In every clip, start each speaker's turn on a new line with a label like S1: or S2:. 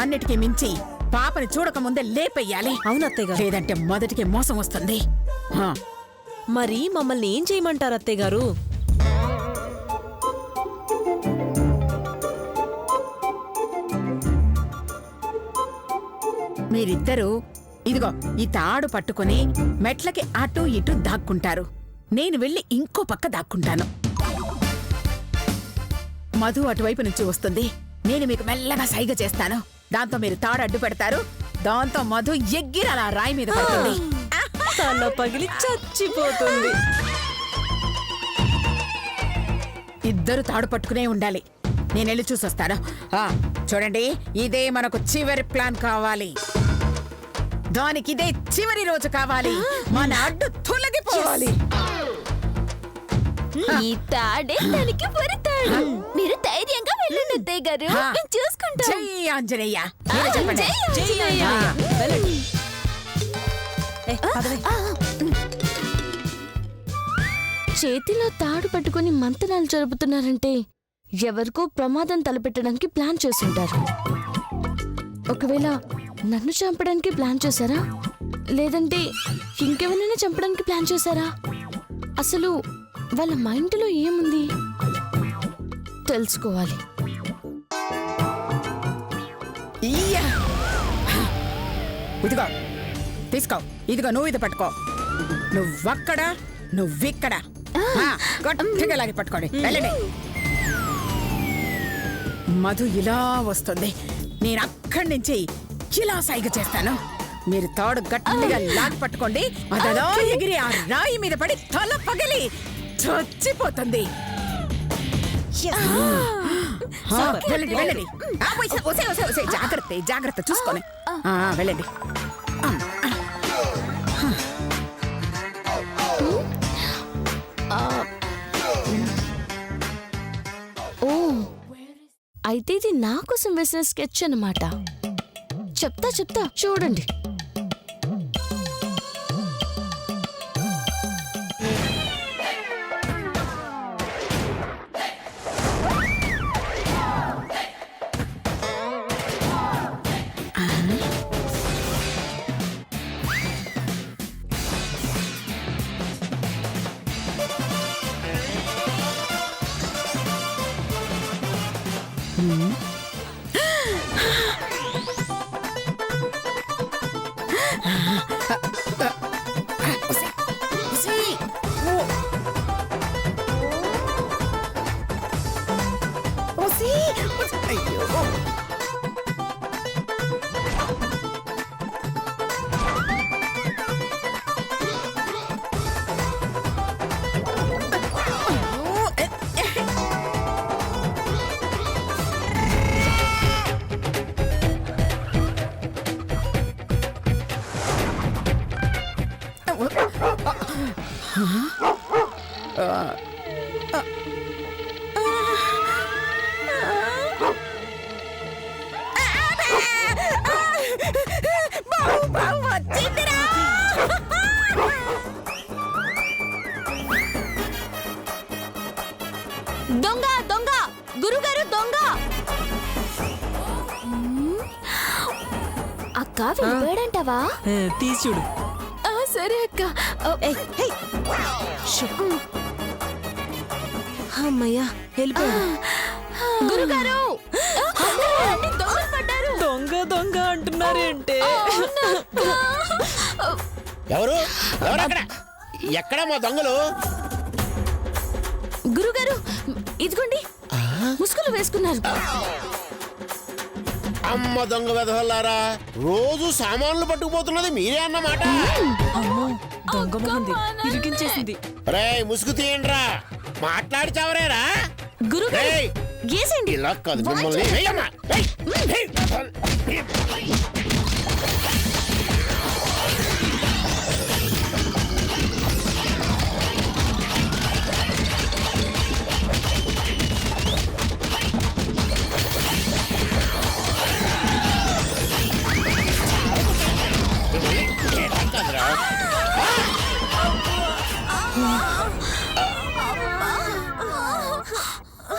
S1: అన్నిటికీ మించి పాపని చూడకముందే లేపెయ్యాలి.
S2: అవునత్తయ్య.
S1: లేదంటే మొదటికి మోసం వస్తుంది.
S2: మరి మమ్మల్ని ఏం చేయమంటారు అత్తయ్య గారు?
S1: మీరిద్దరూ ఇదిగో ఈ తాడు పట్టుకుని మెట్లకి అటూ ఇటూ దాక్కుంటారు. నేను వెళ్ళి ఇంకో పక్క దాక్కుంటాను. మధు అటువైపు నుంచి వస్తుంది. నేను మీకు మెల్లగా సైగ చేస్తాను. దాంతో మీరు తాడు అడ్డు పెడతారు. దాంతో మధు ఎగ్గిరి అలా రాయి మీద పడుతుంది.
S2: తల పగిలి చచ్చిపోతుంది.
S1: ఇద్దరు తాడు పట్టుకునే ఉండాలి. నేనెళ్ళి చూసొస్తాను. చూడండి, ఇదే మనకు చివరి ప్లాన్ కావాలి. దానికిదే చివరి రోజు కావాలి. మన అడ్డు తొలగిపోవాలి.
S3: ఈ తాడే దానికి వరితాడు. మీరు ధైర్యంగా వెళ్ళండి అత్తయ్య గారు, మేము చూసుకుంటాం.
S1: జై ఆంజనేయ. మీరే చెప్పండి.
S2: జై ఆంజనేయ. వెళ్ళండి.
S3: చేతిలో తాడు పట్టుకుని మంతనాలు జరుపుతున్నారంటే ఎవరికో ప్రమాదం తలపెట్టడానికి ప్లాన్ చేసుంటారు. ఒకవేళ నన్ను చంపడానికి ప్లాన్ చేశారా, లేదంటే ఇంకెవరైనా చంపడానికి ప్లాన్ చేశారా? అసలు వాళ్ళ మైండ్లో ఏముంది తెలుసుకోవాలి.
S1: ఇదిగో తీసుకో. ఇదిగో నువ్వు ఇది పట్టుకో. నువ్వక్కడ నువ్విక్కడ గట్టిగా లాగి పట్టుకోండి. వెళ్ళండి. మధు ఇలా వస్తుంది. నేను అక్కడి నుంచి ఇలా సైగ చేస్తాను. మీరు తాడు గట్టిగా లాగి పట్టుకోండి. అదలా ఎగిరి ఆ రాయి మీద పడి తల పగిలి చచ్చిపోతుంది. వెళ్ళండి వెళ్ళండి. జాగ్రత్త జాగ్రత్త చూసుకోండి. వెళ్ళండి.
S3: ఓ, అయితే ఇది నా కోసం వేసిన స్కెచ్ అన్నమాట. చెప్తా చూడండి. దొంగ దొంగ గురుగారు దొంగ. అక్క వెళ్ళిపోయాడంటావా?
S2: తీసి చూడు.
S3: సరే అక్క.
S2: అమ్మయ్యా వెళ్ళిపోయాడు.
S3: గురుగారు దొంగలు పడ్డారు.
S2: దొంగ దొంగ అంటున్నారేంటే?
S4: ఎవరు ఎక్కడ మా దొంగలు?
S3: గురుగారు ఇదిగోండి, ముసుగులు వేసుకున్నారు.
S4: అమ్మ దొంగ వెధవల్లారా, రోజు సామాన్లు పట్టుకుపోతున్నది మీరే అన్నమాట.
S2: అమ్మో, దొంగ మొహంది ఇరికించేసింది.
S4: రే ముసుగు తీయండిరా, మాట్లాడి చావరేరా.
S3: గురుగారు గేసేండి.
S4: ఇలా కాదు మిమ్మల్ని. వేయమ్మా.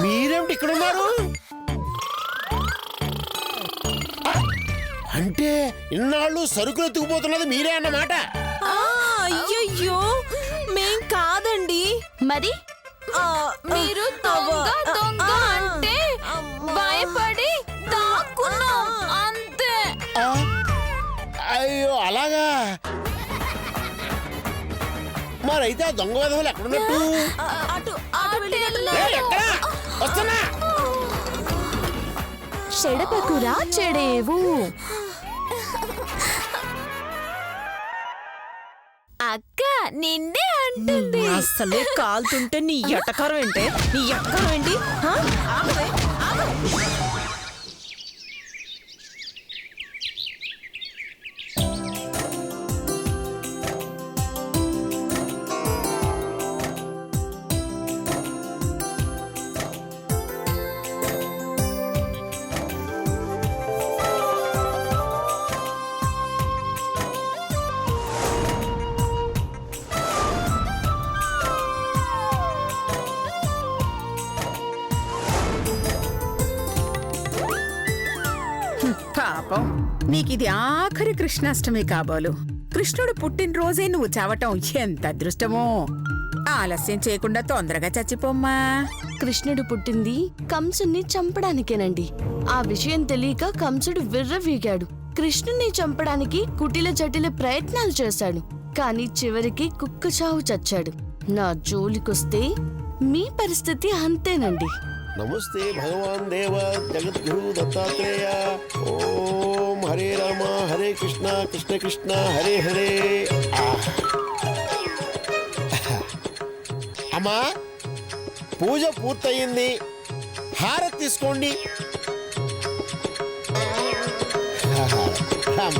S4: మీరేమిటి ఇక్కడ ఉన్నారు? అంటే ఇన్నాళ్ళు సరుకులు ఎత్తుకుపోతున్నది మీరే అన్నమాట.
S2: అయ్యయ్యో మేం కాదండి.
S3: మరి
S2: ఆ,
S3: మీరు దొంగ దొంగ అంటే భయపడి దాక్కున్నాం అంతే.
S4: ఆ, అయ్యో అలాగా. మరైతే ఆ దొంగ వెధవలు ఎక్కడున్నట్టు?
S2: అటు అటు వెళ్ళినట్టున్నారు.
S4: ఏయ్, ఎక్కడా? వస్తున్నా.
S3: చెడపకురా చెడేవు. అక్క నిన్నే అంటుంది.
S2: అసలే కాలుతుంటే నీ ఎటకారం ఏంటే? నీ ఎటకారం ఏంటి? హా? ఆగవే, ఆగు.
S1: పాపం నీకిది ఆఖరి కృష్ణాష్టమి కాబోలు. కృష్ణుడు పుట్టినరోజే నువ్వు చావటం ఎంత అదృష్టమో. ఆలస్యం చేయకుండా తొందరగా చచ్చిపోమ్మా.
S5: కృష్ణుడు పుట్టింది కంసుని చంపడానికేనండి. ఆ విషయం తెలియక కంసుడు విర్రవీగాడు. కృష్ణుని చంపడానికి కుటిల జటిల ప్రయత్నాలు చేశాడు. కానీ చివరికి కుక్క చావు చచ్చాడు. నా జోలికొస్తే మీ పరిస్థితి అంతేనండి.
S4: నమస్తే భగవాన్ దేవ జగద్గురు దత్తాత్రేయ. ఓం హరే రామ హరే కృష్ణ కృష్ణ కృష్ణ హరే హరే. అమ్మా పూజ పూర్తయింది, హారతి తీసుకోండి. రామ.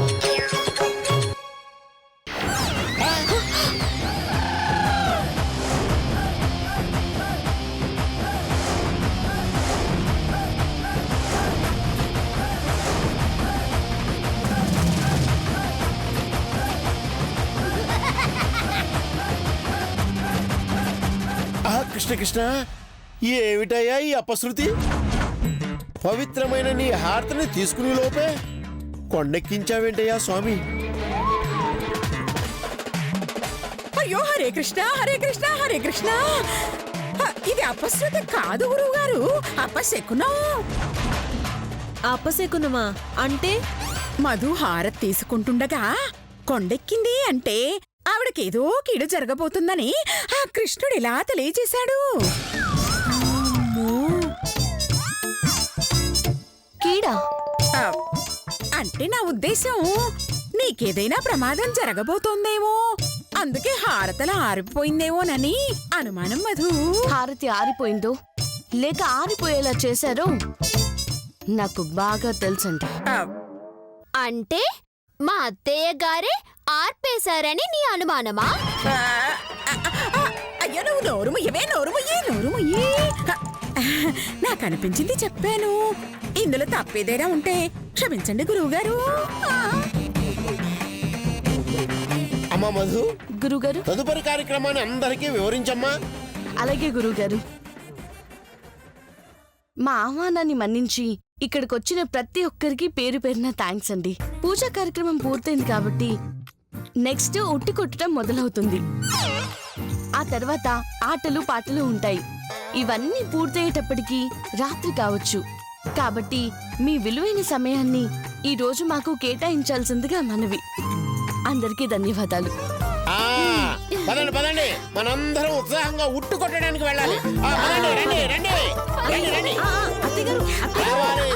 S4: కృష్ణ కృష్ణ ఏమిటయ్యా ఈ అపశృతి? పవిత్రమైన నీ హారతిని తీసుకుని లోపే కొండెక్కించావేంటయ్యా స్వామి?
S1: అయ్యో హరే కృష్ణ హరే కృష్ణ హరే కృష్ణ. ఇది అపశృతి కాదు గురువు గారు, అపశకునం.
S2: అపశకునమా అంటే?
S1: మధు హారతి తీసుకుంటుండగా కొండెక్కింది అంటే ఆవిడకేదో కీడు జరగబోతుందని ఆ కృష్ణుడు ఇలా తెలియజేశాడు.
S5: కీడా?
S1: ఆ, అంటే నా ఉద్దేశం నీకేదైనా ప్రమాదం జరగబోతోందేమో, అందుకే హారతల ఆరిపోయిందేమోనని అనుమానం మధు.
S5: హారతి ఆరిపోయిందో లేక ఆరిపోయేలా చేశారో నాకు బాగా తెలుసండి.
S3: అంటే మా అత్తయ్య గారే ఆర్పేశారని నీ అనుమానమా?
S1: అయ్యో నువ్వు నోరు ముయ్యవే, నోరు ముయ్యి, నోరు ముయ్యి. నాకు అనిపించింది చెప్పాను. ఇందులో తప్పేదైనా ఉంటే క్షమించండి గురువుగారు.
S4: అమ్మా మధు,
S5: గురుగారు.
S4: తదుపరి కార్యక్రమాన్ని అందరికీ వివరించమ్మా.
S5: అలాగే గురుగారు. మా ఆహ్వానాన్ని మన్నించి ఇక్కడికొచ్చిన ప్రతి ఒక్కరికి పేరు పేరున థ్యాంక్స్ అండి. పూజా కార్యక్రమం పూర్తయింది కాబట్టి నెక్స్ట్ ఉట్టి కొట్టడం మొదలవుతుంది. ఆ తర్వాత ఆటలు పాటలు ఉంటాయి. ఇవన్నీ పూర్తయ్యేటప్పటికి రాత్రి కావచ్చు. కాబట్టి మీ విలువైన సమయాన్ని ఈ రోజు మాకు కేటాయించాల్సిందిగా మనవి. అందరికీ ధన్యవాదాలు.
S4: పదండి పదండి, మనందరం ఉత్సాహంగా ఉట్టు కొట్టడానికి వెళ్ళాలి. పదండి, రండి రండి రండి రండి.
S2: అత్తయ్య గారు,
S4: రావాలి,